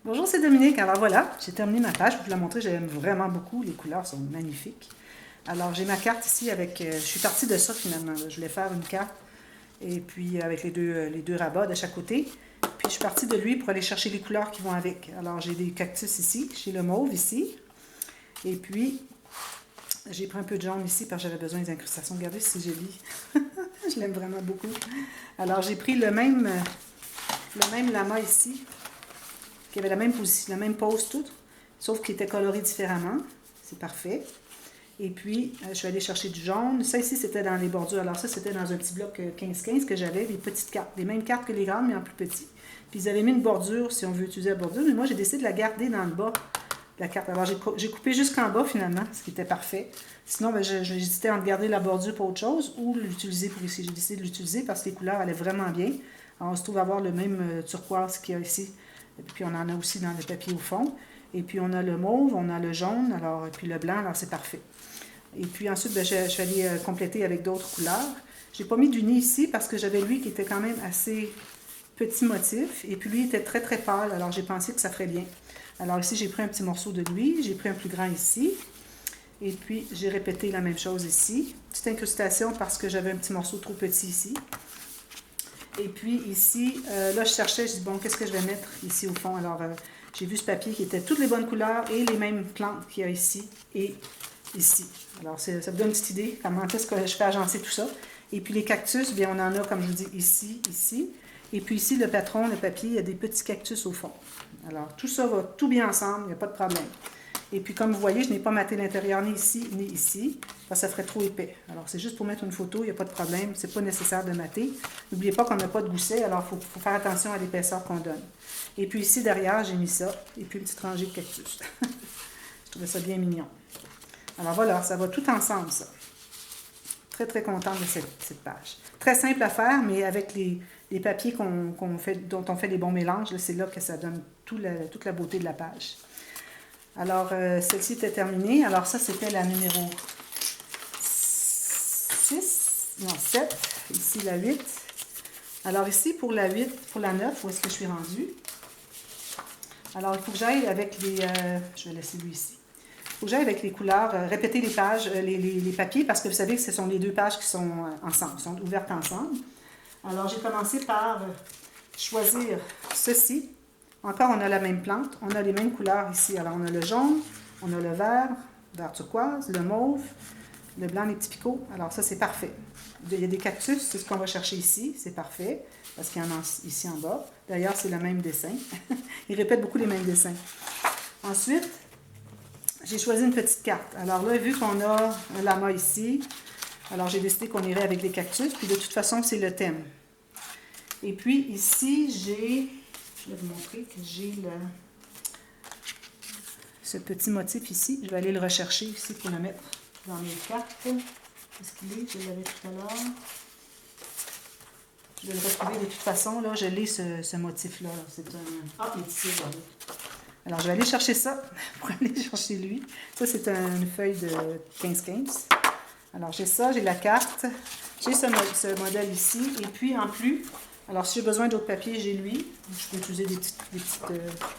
Bonjour, c'est Dominique. Alors voilà, j'ai terminé ma page. Pour vous la montrer, j'aime vraiment beaucoup. Les couleurs sont magnifiques. Alors j'ai ma carte ici avec... je suis partie de ça finalement. Je voulais faire une carte et puis avec les deux rabats de chaque côté. Puis je suis partie de lui pour aller chercher les couleurs qui vont avec. Alors j'ai des cactus ici, j'ai le mauve ici. Et puis j'ai pris un peu de jaune ici parce que j'avais besoin des incrustations. Regardez si c'est joli. Je l'aime vraiment beaucoup. Alors j'ai pris le même lama ici, qui avait la même position, la même pose toute, sauf qu'il était coloré différemment. C'est parfait. Et puis, je suis allée chercher du jaune. Ça ici, c'était dans les bordures. Alors ça, c'était dans un petit bloc 15-15 que j'avais, des petites cartes, les mêmes cartes que les grandes, mais en plus petit. Puis ils avaient mis une bordure, si on veut utiliser la bordure, mais moi, j'ai décidé de la garder dans le bas de la carte. Alors j'ai coupé jusqu'en bas, finalement, ce qui était parfait. Sinon, ben, j'hésitais entre garder la bordure pour autre chose ou l'utiliser pour ici. J'ai décidé de l'utiliser parce que les couleurs allaient vraiment bien. Alors, on se trouve avoir le même turquoise qu'il y a ici. Et puis, on en a aussi dans le papier au fond. Et puis, on a le mauve, on a le jaune, alors, et puis le blanc, alors c'est parfait. Et puis ensuite, ben, je suis allée compléter avec d'autres couleurs. J'ai pas mis du nid ici parce que j'avais lui qui était quand même assez petit motif. Et puis lui était très très pâle, alors j'ai pensé que ça ferait bien. Alors ici, j'ai pris un petit morceau de lui, j'ai pris un plus grand ici. Et puis, j'ai répété la même chose ici. Petite incrustation parce que j'avais un petit morceau trop petit ici. Et puis ici, là, je cherchais, je dis, bon, qu'est-ce que je vais mettre ici au fond? Alors, j'ai vu ce papier qui était toutes les bonnes couleurs et les mêmes plantes qu'il y a ici et ici. Alors, ça me donne une petite idée comment est-ce que je fais agencer tout ça. Et puis les cactus, bien, on en a, comme je vous dis, ici, ici. Et puis ici, le patron, le papier, il y a des petits cactus au fond. Alors, tout ça va tout bien ensemble, il n'y a pas de problème. Et puis, comme vous voyez, je n'ai pas maté l'intérieur ni ici, ni ici, parce que ça ferait trop épais. Alors, c'est juste pour mettre une photo, il n'y a pas de problème, c'est pas nécessaire de mater. N'oubliez pas qu'on n'a pas de gousset, alors il faut faire attention à l'épaisseur qu'on donne. Et puis ici, derrière, j'ai mis ça, et puis une petite rangée de cactus. Je trouvais ça bien mignon. Alors voilà, ça va tout ensemble, ça. Très, très contente de cette page. Très simple à faire, mais avec les papiers dont on fait les bons mélanges, c'est là que ça donne toute la beauté de la page. Alors, celle-ci était terminée. Alors ça, c'était la numéro 6, non 7. Ici, la 8. Alors ici, pour la 8, pour la 9, où est-ce que je suis rendue? Alors, il faut que j'aille avec les... je vais laisser lui ici. Il faut que j'aille avec les couleurs, répéter les pages, les papiers, parce que vous savez que ce sont les deux pages qui sont ensemble, sont ouvertes ensemble. Alors, j'ai commencé par choisir ceci. Encore, on a la même plante, on a les mêmes couleurs ici. Alors, on a le jaune, on a le vert turquoise, le mauve, le blanc, les petits picots. Alors, ça, c'est parfait. Il y a des cactus, c'est ce qu'on va chercher ici, c'est parfait, parce qu'il y en a ici en bas. D'ailleurs, c'est le même dessin. Il répète beaucoup les mêmes dessins. Ensuite, j'ai choisi une petite carte. Alors là, vu qu'on a un lama ici, alors j'ai décidé qu'on irait avec les cactus, puis de toute façon, c'est le thème. Et puis ici, je vais vous montrer que j'ai ce petit motif ici. Je vais aller le rechercher ici pour le mettre dans mes cartes. Est-ce qu'il est? Je l'avais tout à l'heure. Je vais le retrouver de toute façon. Là, je l'ai ce motif-là. C'est un... Ah, il est ici, voilà. Alors, je vais aller chercher ça pour aller chercher lui. Ça, c'est une feuille de 15-15. Alors, j'ai ça, j'ai la carte. J'ai ce modèle ici. Et puis, en plus, alors si j'ai besoin d'autres papiers, j'ai lui. Je peux utiliser des petites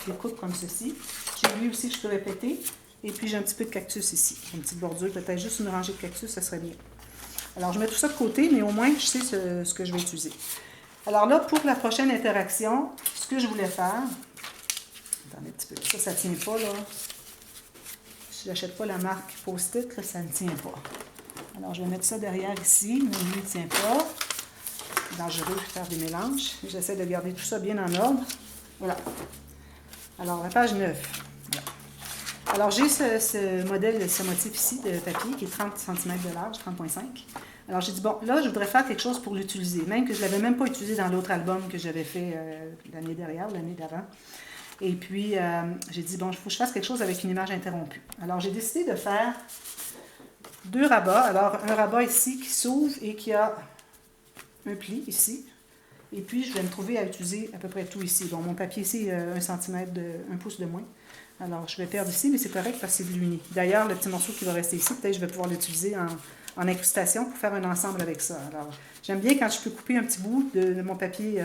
découpes comme ceci. J'ai lui aussi que je peux répéter. Et puis, j'ai un petit peu de cactus ici. Une petite bordure, peut-être juste une rangée de cactus, ça serait bien. Alors, je mets tout ça de côté, mais au moins, je sais ce que je vais utiliser. Alors là, pour la prochaine interaction, ce que je voulais faire... Attendez un petit peu. Ça ne tient pas, là. Si je n'achète pas la marque Post-it, ça ne tient pas. Alors, je vais mettre ça derrière ici, mais lui, il ne tient pas. C'est dangereux de faire des mélanges. J'essaie de garder tout ça bien en ordre. Voilà. Alors, la page 9. Voilà. Alors, j'ai ce modèle, ce motif ici de papier qui est 30 cm de large, 30,5. Alors, j'ai dit, bon, là, je voudrais faire quelque chose pour l'utiliser. Même que je ne l'avais même pas utilisé dans l'autre album que j'avais fait l'année dernière, l'année d'avant. Et puis, j'ai dit, bon, il faut que je fasse quelque chose avec une image interrompue. Alors, j'ai décidé de faire deux rabats. Alors, un rabat ici qui s'ouvre et qui a un pli ici. Et puis, je vais me trouver à utiliser à peu près tout ici. Bon, mon papier ici, 1 cm, 1 pouce de moins. Alors, je vais perdre ici, mais c'est correct parce que c'est de l'uni. D'ailleurs, le petit morceau qui va rester ici, peut-être que je vais pouvoir l'utiliser en incrustation pour faire un ensemble avec ça. Alors, j'aime bien quand je peux couper un petit bout de mon papier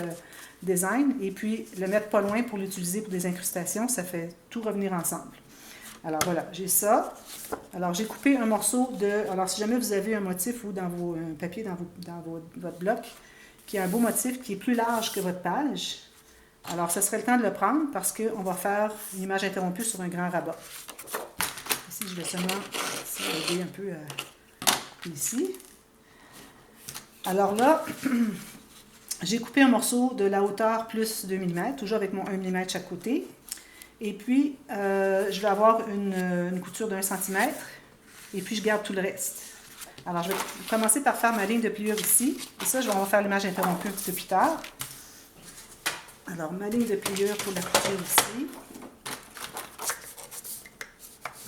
design et puis le mettre pas loin pour l'utiliser pour des incrustations. Ça fait tout revenir ensemble. Alors voilà, j'ai ça. Alors j'ai coupé un morceau de... Alors si jamais vous avez un motif ou dans vos papiers, votre bloc, qui a un beau motif qui est plus large que votre page, alors ce serait le temps de le prendre parce qu'on va faire une image interrompue sur un grand rabat. Ici, je vais seulement aider un peu ici. Alors là, j'ai coupé un morceau de la hauteur plus 2 mm, toujours avec mon 1 mm chaque côté. Et puis, je vais avoir une couture de 1 cm. Et puis, je garde tout le reste. Alors, je vais commencer par faire ma ligne de pliure ici. Et ça, on va faire l'image interrompue un petit peu plus tard. Alors, ma ligne de pliure pour la couture ici.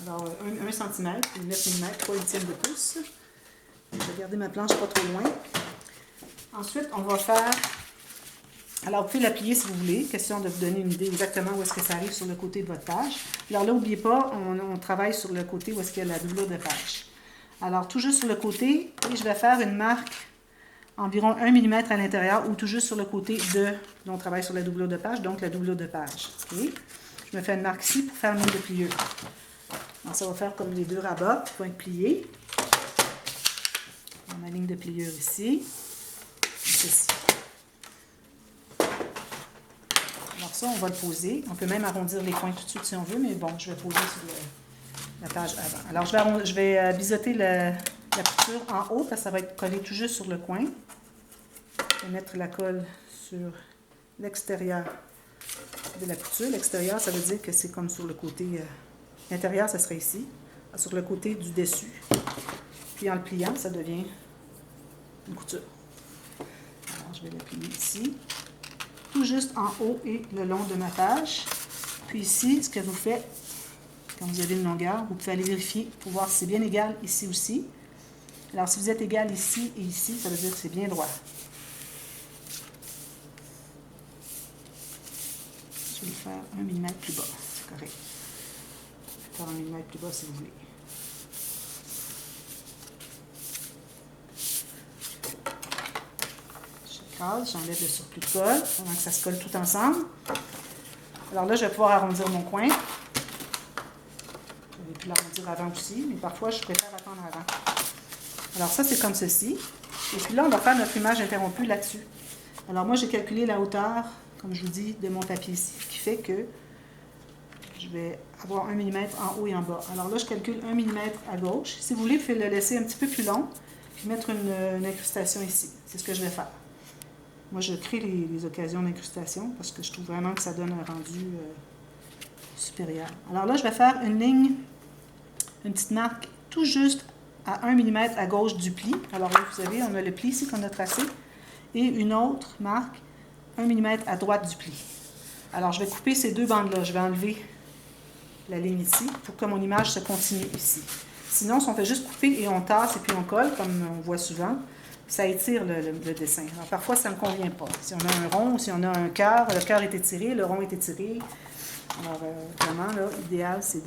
Alors, 1 cm, 9 mm, 3 huitièmes de pouce. Je vais garder ma planche pas trop loin. Ensuite, on va faire... Alors, vous pouvez la plier si vous voulez. Question de vous donner une idée exactement où est-ce que ça arrive sur le côté de votre page. Alors là, n'oubliez pas, on travaille sur le côté où est-ce qu'il y a la doublure de page. Alors, tout juste sur le côté, et je vais faire une marque environ 1 mm à l'intérieur ou tout juste sur le côté de... On travaille sur la doublure de page, donc la doublure de page. Okay? Je me fais une marque ici pour faire une ligne de pliure. Alors, ça va faire comme les deux rabats qui vont être pliés. On a ma ligne de pliure ici. Ceci. Alors ça, on va le poser. On peut même arrondir les coins tout de suite si on veut, mais bon, je vais poser sur la page avant. Alors, je vais biseauter la couture en haut, parce que ça va être collé tout juste sur le coin. Je vais mettre la colle sur l'extérieur de la couture. L'extérieur, ça veut dire que c'est comme sur le côté... l'intérieur, ça serait ici, sur le côté du dessus. Puis en le pliant, ça devient une couture. Alors, je vais la plier ici. Tout juste en haut et le long de ma page. Puis ici, ce que vous faites, quand vous avez une longueur, vous pouvez aller vérifier pour voir si c'est bien égal ici aussi. Alors, si vous êtes égal ici et ici, ça veut dire que c'est bien droit. Je vais le faire 1 mm plus bas, c'est correct. Faire 1 mm plus bas si vous voulez. J'enlève le surplus de colle pendant que ça se colle tout ensemble. Alors là, je vais pouvoir arrondir mon coin. J'aurais pu l'arrondir avant aussi, mais parfois, je préfère attendre avant. Alors ça, c'est comme ceci. Et puis là, on va faire notre image interrompue là-dessus. Alors moi, j'ai calculé la hauteur, comme je vous dis, de mon papier ici, ce qui fait que je vais avoir 1 mm en haut et en bas. Alors là, je calcule 1 mm à gauche. Si vous voulez, vous pouvez le laisser un petit peu plus long, puis mettre une incrustation ici. C'est ce que je vais faire. Moi, je crée les occasions d'incrustation parce que je trouve vraiment que ça donne un rendu supérieur. Alors là, je vais faire une ligne, une petite marque tout juste à 1 mm à gauche du pli. Alors là, vous savez, on a le pli ici qu'on a tracé et une autre marque 1 mm à droite du pli. Alors, je vais couper ces deux bandes-là. Je vais enlever la ligne ici pour que mon image se continue ici. Sinon, si on fait juste couper et on tasse et puis on colle, comme on voit souvent, ça étire le dessin. Alors, parfois, ça ne me convient pas. Si on a un rond, si on a un cœur, le cœur est étiré, le rond est étiré. Alors, vraiment, là, l'idéal, c'est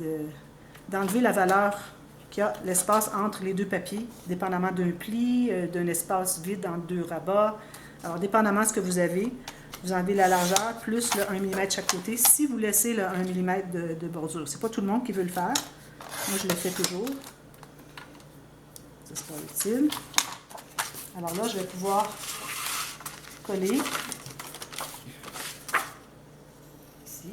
d'enlever la valeur qu'il y a, l'espace entre les deux papiers, dépendamment d'un pli, d'un espace vide entre deux rabats. Alors, dépendamment de ce que vous avez, vous enlevez la largeur plus le 1 mm chaque côté si vous laissez le 1 mm de bordure. C'est pas tout le monde qui veut le faire. Moi, je le fais toujours. Ça, c'est pas utile. Alors là, je vais pouvoir coller ici.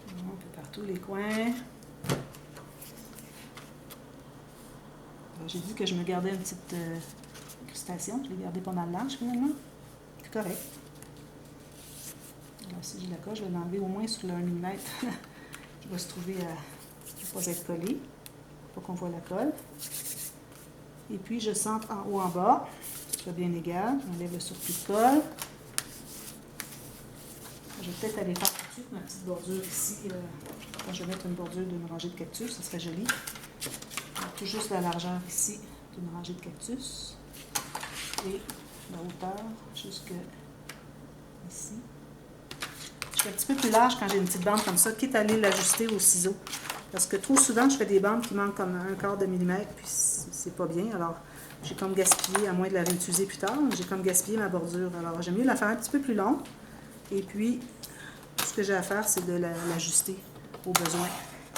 Un peu partout les coins. J'ai dit que je me gardais une petite incrustation. Je l'ai gardée pas mal large finalement. C'est correct. Alors si j'ai la colle, je vais l'enlever au moins sur le 1 mm qui va se trouver à ne pas être collé pour qu'on voit la colle. Et puis je centre en haut en bas, que ce soit bien égal. J'enlève le surplus de colle. Je vais peut-être aller faire tout de suite ma petite bordure ici. Quand je vais mettre une bordure d'une rangée de cactus, ça serait joli. Alors, tout juste la largeur ici d'une rangée de cactus. et la hauteur jusque ici. Je fais un petit peu plus large quand j'ai une petite bande comme ça, quitte à aller l'ajuster au ciseau. Parce que trop souvent, je fais des bandes qui manquent comme 1/4 de millimètre, puis c'est pas bien. Alors, j'ai comme gaspillé, à moins de la réutiliser plus tard, j'ai comme gaspillé ma bordure. Alors, j'aime mieux la faire un petit peu plus longue. Et puis, ce que j'ai à faire, c'est de l'ajuster au besoin.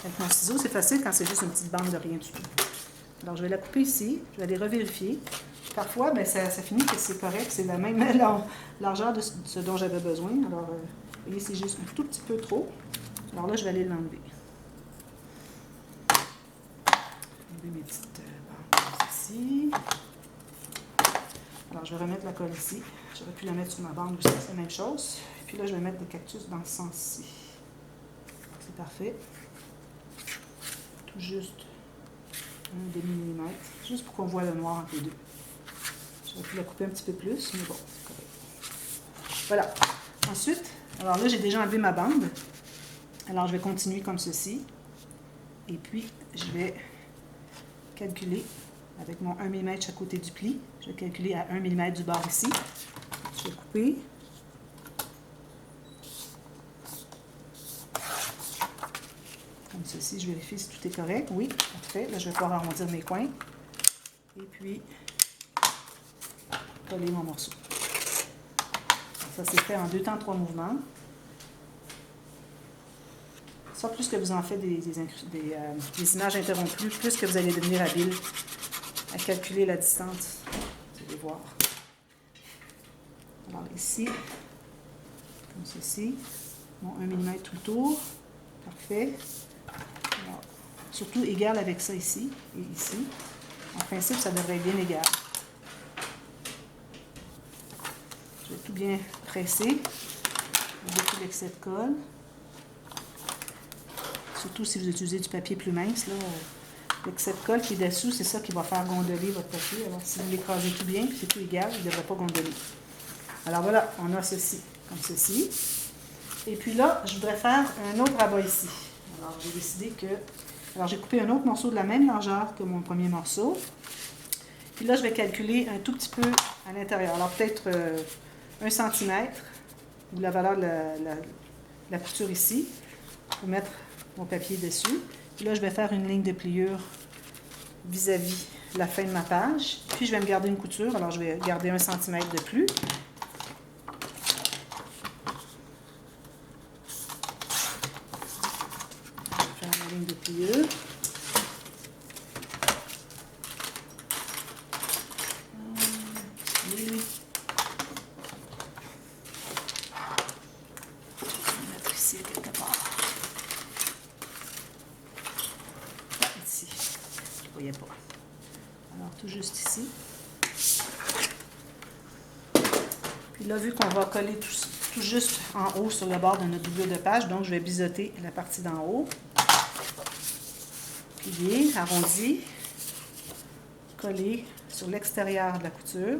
Avec mon ciseau, c'est facile quand c'est juste une petite bande de rien du tout. Alors, je vais la couper ici. Je vais aller revérifier. Parfois, bien, ça finit que c'est correct. C'est la même largeur de ce dont j'avais besoin. Alors, vous voyez, c'est juste un tout petit peu trop. Alors là, je vais aller l'enlever. Mes petites bandes ici. Alors, je vais remettre la colle ici. J'aurais pu la mettre sur ma bande aussi, c'est la même chose. Et puis là, je vais mettre des cactus dans ce sens-ci. C'est parfait. Tout juste un demi-millimètre, juste pour qu'on voit le noir entre les deux. J'aurais pu la couper un petit peu plus, mais bon, c'est correct. Voilà. Ensuite, alors là, j'ai déjà enlevé ma bande. Alors, je vais continuer comme ceci. Et puis, je vais calculer avec mon 1 mm à côté du pli. Je vais calculer à 1 mm du bord ici. Je vais couper. Comme ceci, je vérifie si tout est correct. Oui, parfait. Là, je vais pouvoir arrondir mes coins. Et puis, coller mon morceau. Ça, c'est fait en 2 temps, 3 mouvements. Ça, plus que vous en faites des images interrompues, plus que vous allez devenir habile à calculer la distance. Vous allez voir. Alors ici, comme ceci, mon 1 mm tout le tour. Parfait. Alors, surtout égal avec ça ici et ici. En principe, ça devrait être bien égal. Je vais tout bien presser. Beaucoup l'excès de colle. Surtout si vous utilisez du papier plus mince, l'excès de colle qui est dessous, c'est ça qui va faire gondoler votre papier. Alors, si vous l'écrasez tout bien, puis c'est tout égal, il ne devrait pas gondoler. Alors voilà, on a ceci, comme ceci. Et puis là, je voudrais faire un autre rabat ici. Alors, j'ai décidé que... Alors, j'ai coupé un autre morceau de la même largeur que mon premier morceau. Puis là, je vais calculer un tout petit peu à l'intérieur. Alors, peut-être 1 cm, ou la valeur de la couture ici, pour mettre mon papier dessus. Puis là, je vais faire une ligne de pliure vis-à-vis la fin de ma page. Puis, je vais me garder une couture. Alors, je vais garder 1 cm de plus. Je vais faire ma ligne de pliure. Pas. Alors, tout juste ici. Puis là, vu qu'on va coller tout juste en haut sur le bord de notre doublure de page, donc je vais biseauter la partie d'en haut. Plier, arrondi, coller sur l'extérieur de la couture.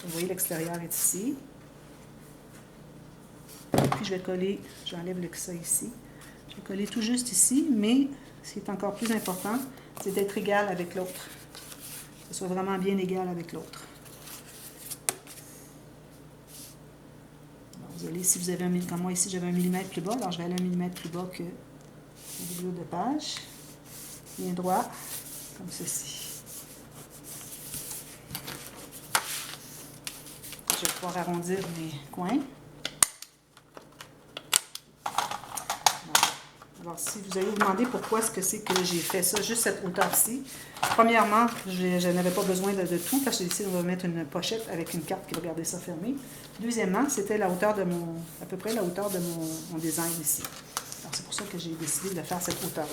Vous voyez, l'extérieur est ici. Puis je vais coller, j'enlève ça ici. Je vais coller tout juste ici, mais ce qui est encore plus important, c'est d'être égal avec l'autre. Que ce soit vraiment bien égal avec l'autre. Vous allez, si vous avez comme moi ici, j'avais 1 mm plus bas, alors je vais aller 1 mm plus bas que la doublure de page. Bien droit, comme ceci. Je vais pouvoir arrondir mes coins. Alors, si vous allez vous demander pourquoi est-ce que c'est que j'ai fait ça, juste cette hauteur-ci. Premièrement, je n'avais pas besoin de tout, parce que j'ai décidé de mettre une pochette avec une carte qui va garder ça fermé. Deuxièmement, c'était la hauteur de à peu près la hauteur de mon design ici. Alors, c'est pour ça que j'ai décidé de faire cette hauteur-là.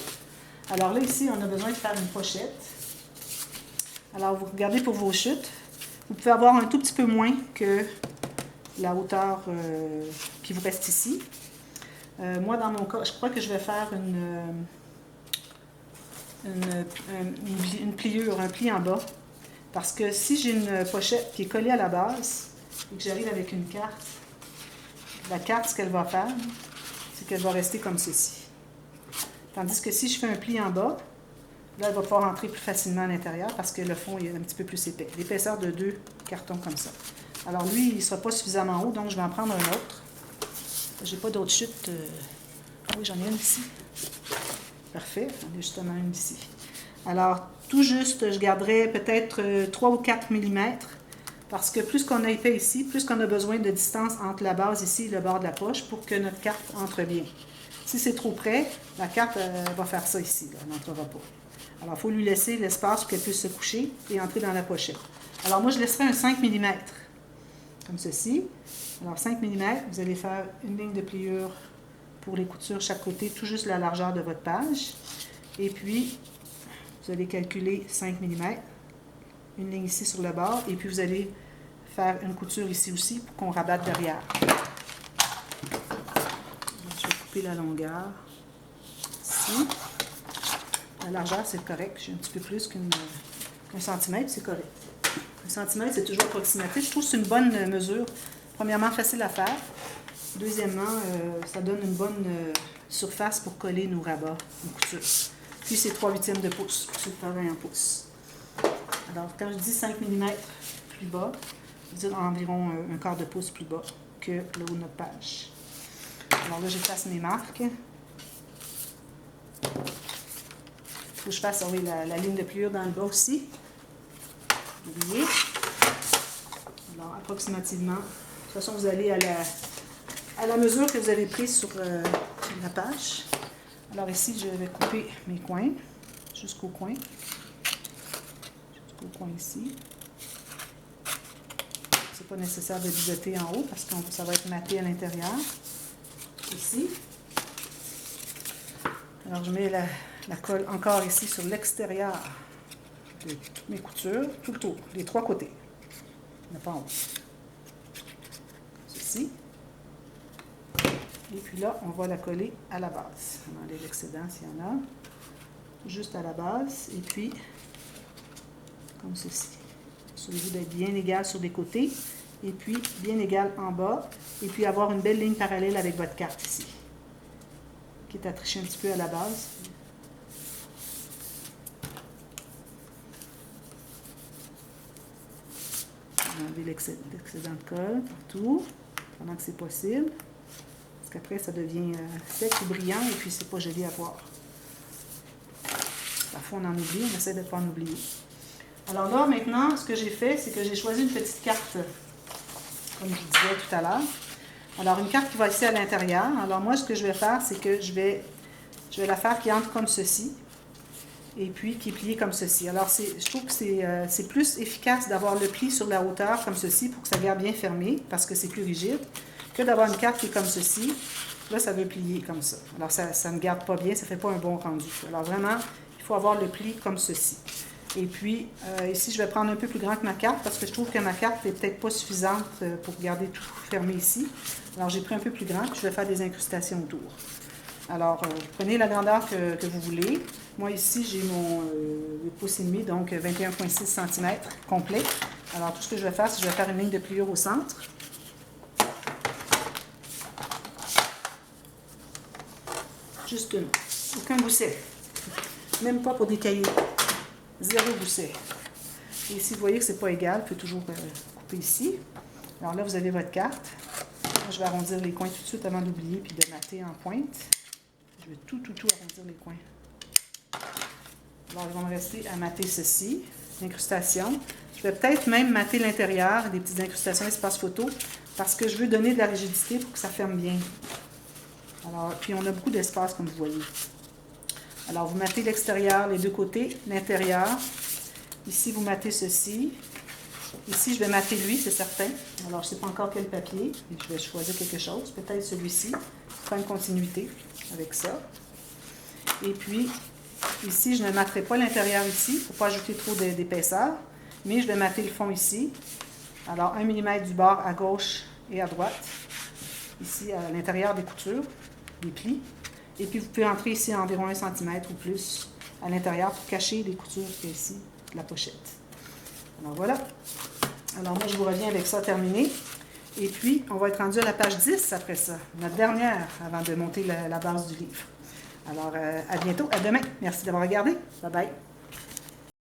Alors là, ici, on a besoin de faire une pochette. Alors, vous regardez pour vos chutes. Vous pouvez avoir un tout petit peu moins que la hauteur qui vous reste ici. Moi, dans mon cas, je crois que je vais faire une pliure, un pli en bas. Parce que si j'ai une pochette qui est collée à la base et que j'arrive avec une carte, la carte, ce qu'elle va faire, c'est qu'elle va rester comme ceci. Tandis que si je fais un pli en bas, Là, elle va pouvoir rentrer plus facilement à l'intérieur parce que le fond est un petit peu plus épais. L'épaisseur de 2 cartons comme ça. Alors lui, il ne sera pas suffisamment haut, donc je vais en prendre un autre. J'ai pas d'autres chutes. Oui, j'en ai une ici. Parfait, j'en ai justement une ici. Alors, tout juste, je garderai peut-être 3 ou 4 mm parce que plus qu'on a épais ici, plus qu'on a besoin de distance entre la base ici et le bord de la poche pour que notre carte entre bien. Si c'est trop près, la carte va faire ça ici, là, elle n'entrera pas. Alors, il faut lui laisser l'espace pour qu'elle puisse se coucher et entrer dans la pochette. Alors, moi, je laisserai un 5 mm, comme ceci. Alors, 5 mm, vous allez faire une ligne de pliure pour les coutures chaque côté, tout juste la largeur de votre page. Et puis, vous allez calculer 5 mm, une ligne ici sur le bord, et puis vous allez faire une couture ici aussi pour qu'on rabatte derrière. Je vais couper la longueur ici. La largeur, c'est correct. J'ai un petit peu plus qu'un centimètre, c'est correct. Un centimètre, c'est toujours approximatif. Je trouve que c'est une bonne mesure. Premièrement, facile à faire. Deuxièmement, ça donne une bonne surface pour coller nos rabats, nos coutures. Puis c'est 3/8 de pouce, c'est le travail en pouce. Alors, quand je dis 5 mm plus bas, je veux dire environ un quart de pouce plus bas que le haut de notre page. Alors là, j'efface mes marques. Il faut que je fasse la ligne de pliure dans le bas aussi. Oubliez. Alors, approximativement. De toute façon, vous allez à la mesure que vous avez prise sur la page. Alors ici, je vais couper mes coins jusqu'au coin. Jusqu'au coin ici. C'est pas nécessaire de biseauter en haut parce que ça va être maté à l'intérieur. Ici. Alors je mets la colle encore ici sur l'extérieur de toutes mes coutures, tout le tour, les 3 côtés. Mais pas en haut. Ceci. Et puis là, on va la coller à la base. On enlève l'excédent s'il y en a. Juste à la base. Et puis, comme ceci. Assurez-vous d'être bien égal sur les côtés. Et puis, bien égal en bas. Et puis, avoir une belle ligne parallèle avec votre carte ici. Qui est à tricher un petit peu à la base. On va enlever l'excédent de colle partout, pendant que c'est possible. Parce qu'après, ça devient sec ou brillant et puis c'est pas joli à voir. Parfois, on en oublie, on essaie de ne pas en oublier. Alors là, maintenant, ce que j'ai fait, c'est que j'ai choisi une petite carte, comme je vous disais tout à l'heure. Alors, une carte qui va ici à l'intérieur. Alors, moi, ce que je vais faire, c'est que je vais la faire qui entre comme ceci et puis qui est pliée comme ceci. Alors, je trouve que c'est plus efficace d'avoir le pli sur la hauteur comme ceci pour que ça garde bien fermé parce que c'est plus rigide. Que d'avoir une carte qui est comme ceci. Là, ça veut plier comme ça. Alors, ça ne garde pas bien, ça ne fait pas un bon rendu. Alors, vraiment, il faut avoir le pli comme ceci. Et puis, ici, je vais prendre un peu plus grand que ma carte parce que je trouve que ma carte n'est peut-être pas suffisante pour garder tout fermé ici. Alors, j'ai pris un peu plus grand, puis je vais faire des incrustations autour. Alors, prenez la grandeur que vous voulez. Moi, ici, j'ai mon pouce et demi, donc 21,6 cm complet. Alors, tout ce que je vais faire, c'est que je vais faire une ligne de pliure au centre. Juste une. Aucun gousset. Même pas pour des cahiers. 0 gousset. Et ici, vous voyez que c'est pas égal. Vous pouvez toujours couper ici. Alors là, vous avez votre carte. Moi, je vais arrondir les coins tout de suite avant d'oublier puis de mater en pointe. Je vais tout arrondir les coins. Alors, il va me rester à mater ceci. L'incrustation. Je vais peut-être même mater l'intérieur, des petites incrustations espace photo, parce que je veux donner de la rigidité pour que ça ferme bien. Alors, puis on a beaucoup d'espace, comme vous voyez. Alors, vous matez l'extérieur, les deux côtés, l'intérieur. Ici, vous matez ceci. Ici, je vais mater lui, c'est certain. Alors, je ne sais pas encore quel papier. Je vais choisir quelque chose. Peut-être celui-ci. Faire une continuité avec ça. Et puis, ici, je ne materai pas l'intérieur ici, pour ne pas ajouter trop d'épaisseur. Mais je vais mater le fond ici. Alors, 1 mm du bord à gauche et à droite. Ici, à l'intérieur des coutures, des plis. Et puis, vous pouvez entrer ici à environ 1 cm ou plus à l'intérieur pour cacher les coutures qu'il y a ici de la pochette. Alors, voilà. Alors, moi, je vous reviens avec ça terminé. Et puis, on va être rendu à la page 10 après ça, notre dernière, avant de monter la base du livre. Alors, à bientôt, à demain. Merci d'avoir regardé. Bye bye.